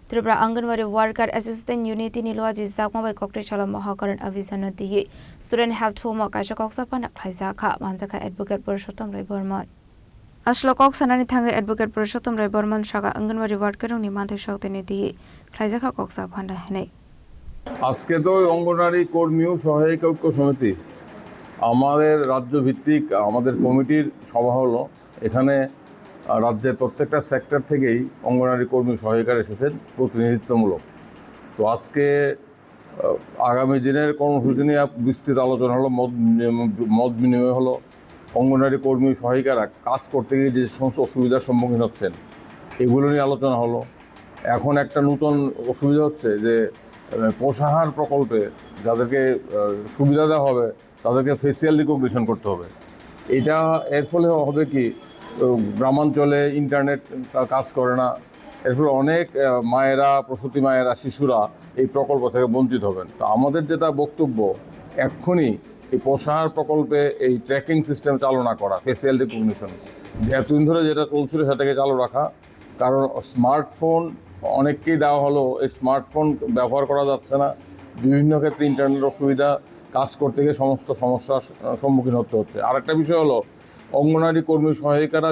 Tripura Anganwadi worker assistant unity निलवा जिजाक मबाई कॉकटेल शाला महाकरण अभियान दिए स्टूडेंट हेल्थ होम काशा कॉक्सा पनक खाइजाखा मानजाखा एडवोकेट पुरुषोत्तम राय बर्मन अश्लोक सनानी थांगे एडवोकेट पुरुषोत्तम राय बर्मन शाखा आंगनवाड़ी वर्कर नि माथे शक्तिने दिए खाइजाखा कॉक्सा भांडा है আজকে তো অঙ্গনওয়াড়ি কর্মী ও সহায়িকা ঐক্য সমিতি আমাদের রাজ্য ভিত্তিক আমাদের কমিটির সভা হলো। এখানে রাজ্যের প্রত্যেকটা সেক্টর থেকেই অঙ্গনওয়াড়ি কর্মী সহায়িকারা এসেছেন প্রতিনিধিত্বমূলক। তো আজকে আগামী দিনের কর্মসূচি নিয়ে বিস্তৃত আলোচনা হলো, মত বিনিময় হলো। অঙ্গনওয়াড়ি কর্মী সহায়িকারা কাজ করতে গিয়ে যে সমস্ত অসুবিধার সম্মুখীন হচ্ছেন এগুলো নিয়ে আলোচনা হলো। এখন একটা নতুন অসুবিধা হচ্ছে যে পোষাহার প্রকল্পে যাদেরকে সুবিধা দেওয়া হবে তাদেরকে ফেসিয়াল রিকগনিশন করতে হবে। এটা এর ফলে হবে কি, গ্রামাঞ্চলে ইন্টারনেট কাজ করে না, এর ফলে অনেক মায়েরা, প্রসূতি মায়েরা, শিশুরা এই প্রকল্প থেকে বঞ্চিত হবেন। তো আমাদের যেটা বক্তব্য, এক্ষুনি এই পোষাহার প্রকল্পে এই ট্র্যাকিং সিস্টেম চালু না করা, ফেসিয়াল রিকগনিশন এতদিন ধরে যেটা চলছিল সেটাকে চালু রাখা। কারণ স্মার্টফোন অনেককেই দেওয়া হলো, এই স্মার্টফোন ব্যবহার করা যাচ্ছে না, বিভিন্ন ক্ষেত্রে ইন্টারনেট অসুবিধা, কাজ করতে গিয়ে সমস্ত সমস্যার সম্মুখীন হতে হচ্ছে। আরেকটা বিষয় হলো অঙ্গনওয়াড়ি কর্মী সহায়িকারা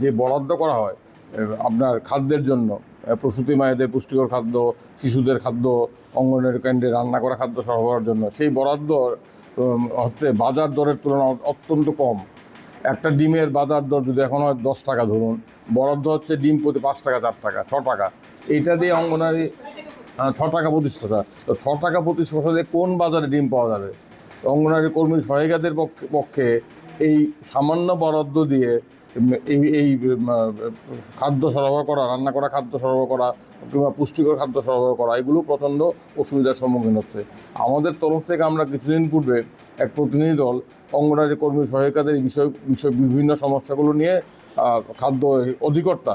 যে বরাদ্দ করা হয় আপনার খাদ্যের জন্য, প্রসূতি মায়েদের পুষ্টিকর খাদ্য, শিশুদের খাদ্য, অঙ্গনওয়াড়ি কেন্দ্রে রান্না করা খাদ্য সরবরাহের জন্য, সেই বরাদ্দ হচ্ছে বাজার দরের তুলনায় অত্যন্ত কম। একটা ডিমের বাজার দর যদি এখন হয় 10 টাকা ধরুন, বরাদ্দ হচ্ছে ডিম প্রতি 5 টাকা, 4 টাকা, 6 টাকা। এইটা দিয়ে অঙ্গনওয়াড়ি 6 টাকা 25 পয়সা, তো 6 টাকা 25 পয়সা দিয়ে কোন বাজারে ডিম পাওয়া যাবে? অঙ্গনওয়াড়ি কর্মী সহায়িকাদের পক্ষে এই সামান্য বরাদ্দ দিয়ে এই খাদ্য সরবরাহ করা, রান্না করা খাদ্য সরবরাহ করা কিংবা পুষ্টিকর খাদ্য সরবরাহ করা, এগুলো প্রচণ্ড অসুবিধার সম্মুখীন হচ্ছে। আমাদের তরফ থেকে আমরা কিছুদিন পূর্বে এক প্রতিনিধি দল অঙ্গনওয়াড়ি কর্মী সহায়িকাদের বিষয় বিভিন্ন সমস্যাগুলো নিয়ে খাদ্য অধিকর্তা,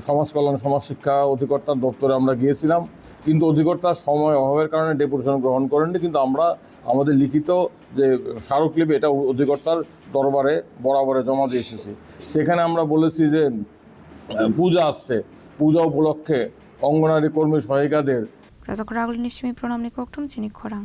সমাজ কল্যাণ সমাজ শিক্ষা অধিকর্তার দপ্তরে আমরা গিয়েছিলাম, কিন্তু অধিকর্তার সময় অভাবের কারণে ডেপুটেশন গ্রহণ করেননি। কিন্তু আমরা আমাদের লিখিত যে স্মারকলিপি এটা অধিকর্তার দরবারে বরাবরে জমা দিয়ে এসেছি। সেখানে আমরা বলেছি যে পূজা আসছে, পূজা উপলক্ষে অঙ্গনওয়াড়ি কর্মী সহায়িকাদের রাজক রাগুল নিশ্চিমি প্রণাম নিকটম চিনি খরাং।